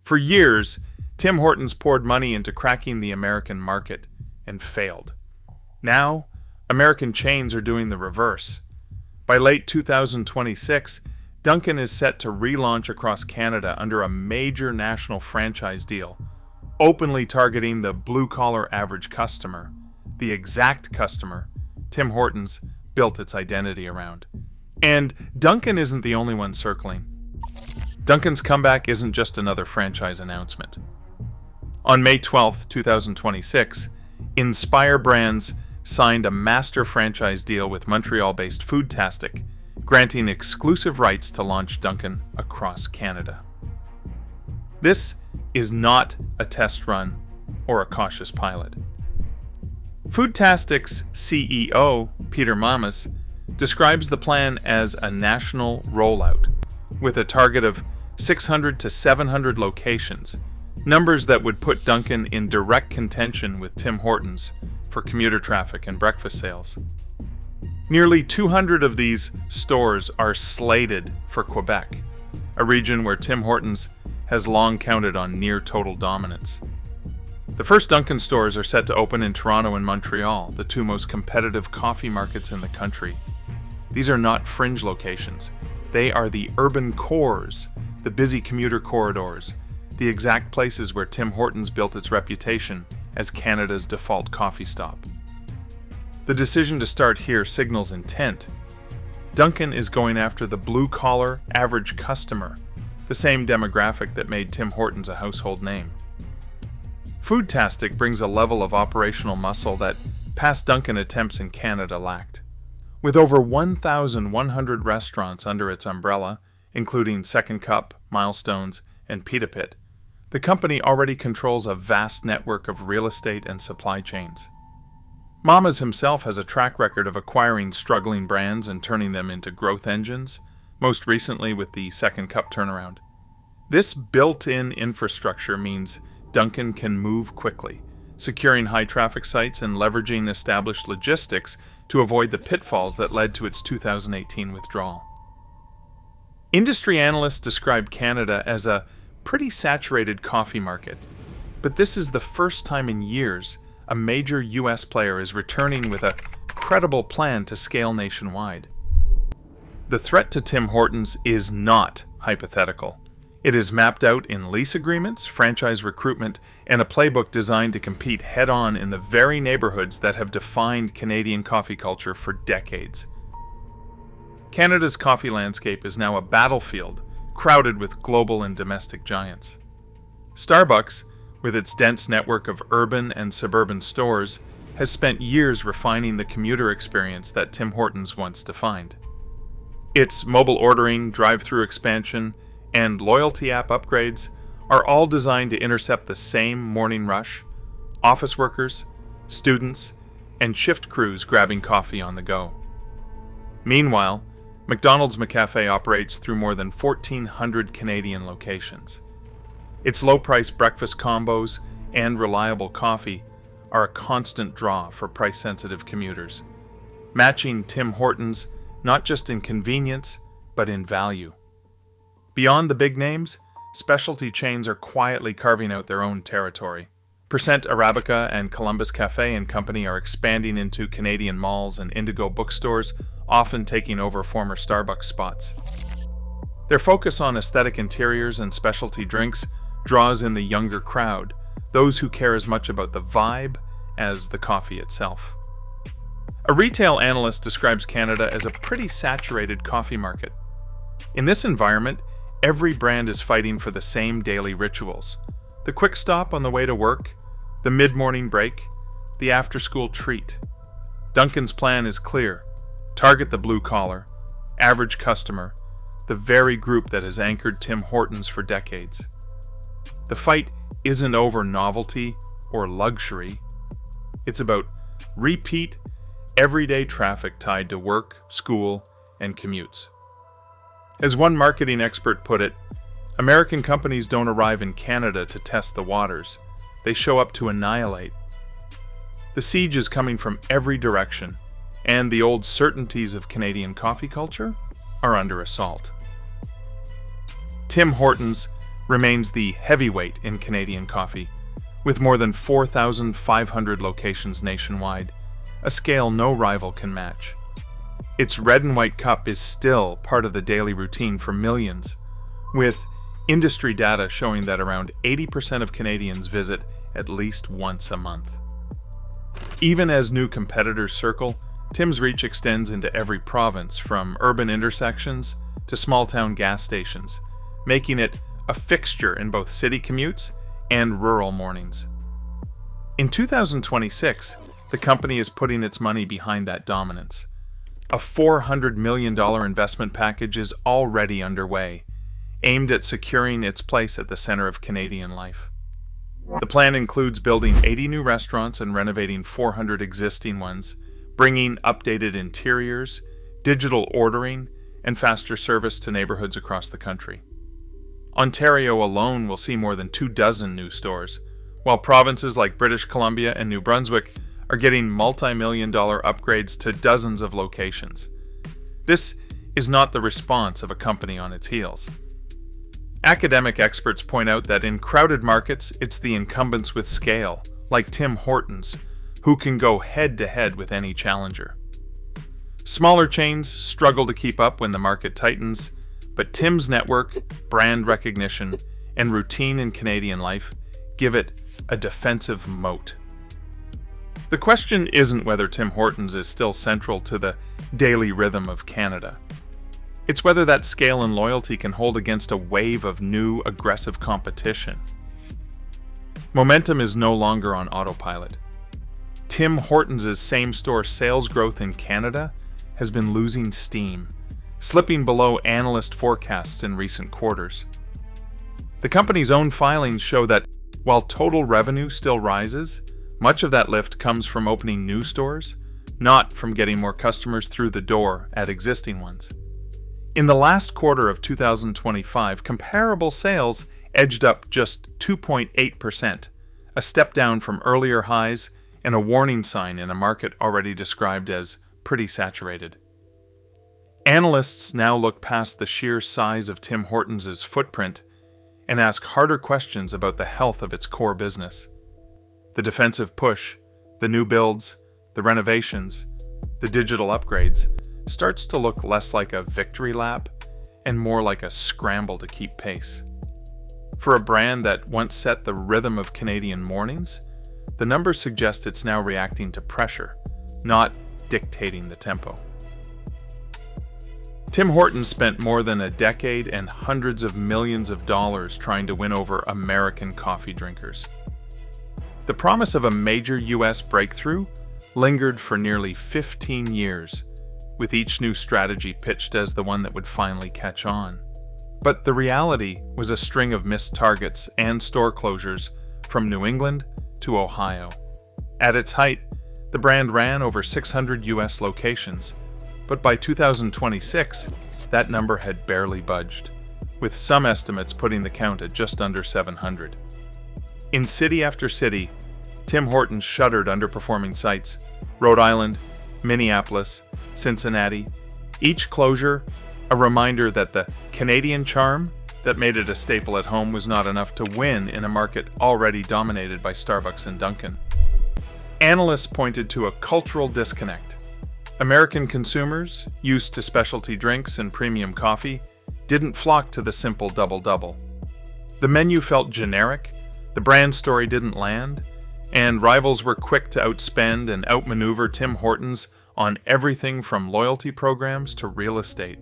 For years, Tim Hortons poured money into cracking the American market and failed. Now, American chains are doing the reverse. By late 2026, Dunkin' is set to relaunch across Canada under a major national franchise deal, openly targeting the blue-collar average customer, the exact customer Tim Hortons built its identity around. And Dunkin' isn't the only one circling. Dunkin's comeback isn't just another franchise announcement. On May 12, 2026, Inspire Brands signed a master franchise deal with Montreal-based Foodtastic, granting exclusive rights to launch Dunkin' across Canada. This is not a test run or a cautious pilot. Foodtastic's CEO, Peter Mamas, describes the plan as a national rollout, with a target of 600 to 700 locations, numbers that would put Dunkin' in direct contention with Tim Hortons for commuter traffic and breakfast sales. Nearly 200 of these stores are slated for Quebec, a region where Tim Hortons has long counted on near-total dominance. The first Dunkin' stores are set to open in Toronto and Montreal, the two most competitive coffee markets in the country. These are not fringe locations. They are the urban cores, the busy commuter corridors, the exact places where Tim Hortons built its reputation as Canada's default coffee stop. The decision to start here signals intent. Dunkin' is going after the blue-collar, average customer, the same demographic that made Tim Hortons a household name. Foodtastic brings a level of operational muscle that past Dunkin' attempts in Canada lacked. With over 1,100 restaurants under its umbrella, including Second Cup, Milestones, and Pita Pit, the company already controls a vast network of real estate and supply chains. Mamas himself has a track record of acquiring struggling brands and turning them into growth engines, most recently with the Second Cup turnaround. This built-in infrastructure means Dunkin' can move quickly, securing high-traffic sites and leveraging established logistics to avoid the pitfalls that led to its 2018 withdrawal. Industry analysts describe Canada as a pretty saturated coffee market, but this is the first time in years a major U.S. player is returning with a credible plan to scale nationwide. The threat to Tim Hortons is not hypothetical. It is mapped out in lease agreements, franchise recruitment, and a playbook designed to compete head-on in the very neighborhoods that have defined Canadian coffee culture for decades. Canada's coffee landscape is now a battlefield crowded with global and domestic giants. Starbucks, with its dense network of urban and suburban stores, has spent years refining the commuter experience that Tim Hortons once defined. Its mobile ordering, drive-through expansion, and loyalty app upgrades are all designed to intercept the same morning rush, office workers, students, and shift crews grabbing coffee on the go. Meanwhile, McDonald's McCafe operates through more than 1,400 Canadian locations. Its low-price breakfast combos and reliable coffee are a constant draw for price-sensitive commuters, matching Tim Hortons not just in convenience, but in value. Beyond the big names, specialty chains are quietly carving out their own territory. Percent Arabica and Columbus Cafe and Company are expanding into Canadian malls and Indigo bookstores, often taking over former Starbucks spots. Their focus on aesthetic interiors and specialty drinks draws in the younger crowd, those who care as much about the vibe as the coffee itself. A retail analyst describes Canada as a pretty saturated coffee market. In this environment, every brand is fighting for the same daily rituals: the quick stop on the way to work, the mid-morning break, the after-school treat. Dunkin's plan is clear: target the blue-collar, average customer, the very group that has anchored Tim Hortons for decades. The fight isn't over novelty or luxury. It's about repeat, everyday traffic tied to work, school, and commutes. As one marketing expert put it, American companies don't arrive in Canada to test the waters. They show up to annihilate. The siege is coming from every direction, and the old certainties of Canadian coffee culture are under assault. Tim Hortons remains the heavyweight in Canadian coffee, with more than 4,500 locations nationwide, a scale no rival can match. Its red and white cup is still part of the daily routine for millions, with industry data showing that around 80% of Canadians visit at least once a month. Even as new competitors circle, Tim's reach extends into every province, from urban intersections to small-town gas stations, making it a fixture in both city commutes and rural mornings. In 2026, the company is putting its money behind that dominance. A $400 million investment package is already underway, aimed at securing its place at the center of Canadian life. The plan includes building 80 new restaurants and renovating 400 existing ones, bringing updated interiors, digital ordering, and faster service to neighborhoods across the country. Ontario alone will see more than 24 new stores, while provinces like British Columbia and New Brunswick are getting multi-million-dollar upgrades to dozens of locations. This is not the response of a company on its heels. Academic experts point out that in crowded markets, it's the incumbents with scale, like Tim Hortons, who can go head-to-head with any challenger. Smaller chains struggle to keep up when the market tightens, but Tim's network, brand recognition, and routine in Canadian life give it a defensive moat. The question isn't whether Tim Hortons is still central to the daily rhythm of Canada. It's whether that scale and loyalty can hold against a wave of new, aggressive competition. Momentum is no longer on autopilot. Tim Hortons' same-store sales growth in Canada has been losing steam, slipping below analyst forecasts in recent quarters. The company's own filings show that while total revenue still rises, much of that lift comes from opening new stores, not from getting more customers through the door at existing ones. In the last quarter of 2025, comparable sales edged up just 2.8%, a step down from earlier highs and a warning sign in a market already described as pretty saturated. Analysts now look past the sheer size of Tim Hortons' footprint and ask harder questions about the health of its core business. The defensive push, the new builds, the renovations, the digital upgrades starts to look less like a victory lap and more like a scramble to keep pace. For a brand that once set the rhythm of Canadian mornings, the numbers suggest it's now reacting to pressure, not dictating the tempo. Tim Hortons spent more than a decade and hundreds of millions of dollars trying to win over American coffee drinkers. The promise of a major U.S. breakthrough lingered for nearly 15 years, with each new strategy pitched as the one that would finally catch on. But the reality was a string of missed targets and store closures from New England to Ohio. At its height, the brand ran over 600 U.S. locations, but by 2026, that number had barely budged, with some estimates putting the count at just under 700. In city after city, Tim Hortons shuttered underperforming sites: Rhode Island, Minneapolis, Cincinnati. Each closure a reminder that the Canadian charm that made it a staple at home was not enough to win in a market already dominated by Starbucks and Dunkin'. Analysts pointed to a cultural disconnect. American consumers, used to specialty drinks and premium coffee, didn't flock to the simple double-double. The menu felt generic, the brand story didn't land, and rivals were quick to outspend and outmaneuver Tim Hortons on everything from loyalty programs to real estate.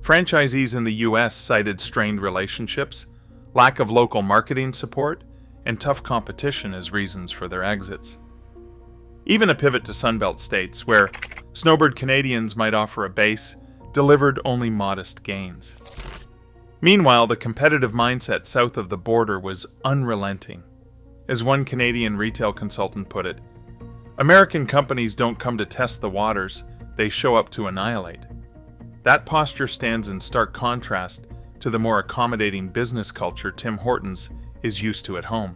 Franchisees in the U.S. cited strained relationships, lack of local marketing support, and tough competition as reasons for their exits. Even a pivot to Sunbelt states, where snowbird Canadians might offer a base, delivered only modest gains. Meanwhile, the competitive mindset south of the border was unrelenting. As one Canadian retail consultant put it, American companies don't come to test the waters, they show up to annihilate. That posture stands in stark contrast to the more accommodating business culture Tim Hortons is used to at home.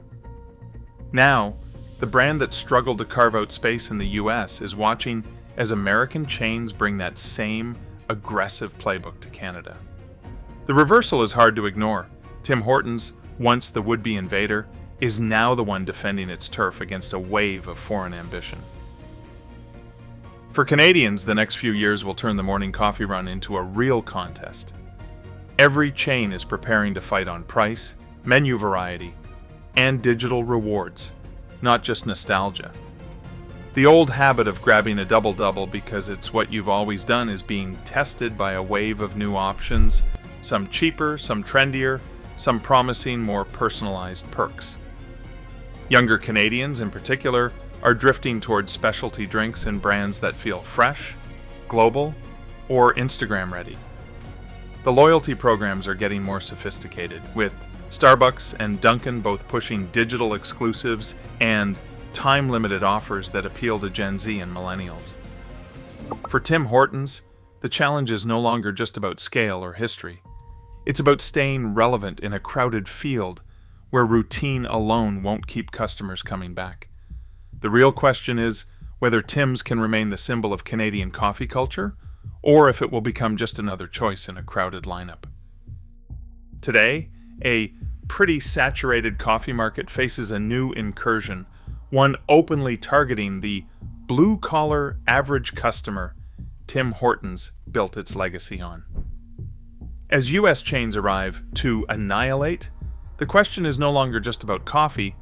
Now, the brand that struggled to carve out space in the US is watching as American chains bring that same aggressive playbook to Canada. The reversal is hard to ignore. Tim Hortons, once the would-be invader, is now the one defending its turf against a wave of foreign ambition. For Canadians, the next few years will turn the morning coffee run into a real contest. Every chain is preparing to fight on price, menu variety, and digital rewards, not just nostalgia. The old habit of grabbing a double-double because it's what you've always done is being tested by a wave of new options, some cheaper, some trendier, some promising more personalized perks. Younger Canadians, in particular, are drifting towards specialty drinks and brands that feel fresh, global, or Instagram-ready. The loyalty programs are getting more sophisticated, with Starbucks and Dunkin' both pushing digital exclusives and time-limited offers that appeal to Gen Z and millennials. For Tim Hortons, the challenge is no longer just about scale or history. It's about staying relevant in a crowded field where routine alone won't keep customers coming back. The real question is whether Tim's can remain the symbol of Canadian coffee culture, or if it will become just another choice in a crowded lineup. Today, a pretty saturated coffee market faces a new incursion, one openly targeting the blue-collar average customer Tim Hortons built its legacy on. As U.S. chains arrive to annihilate, the question is no longer just about coffee,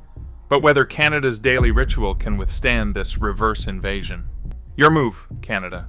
but whether Canada's daily ritual can withstand this reverse invasion. Your move, Canada.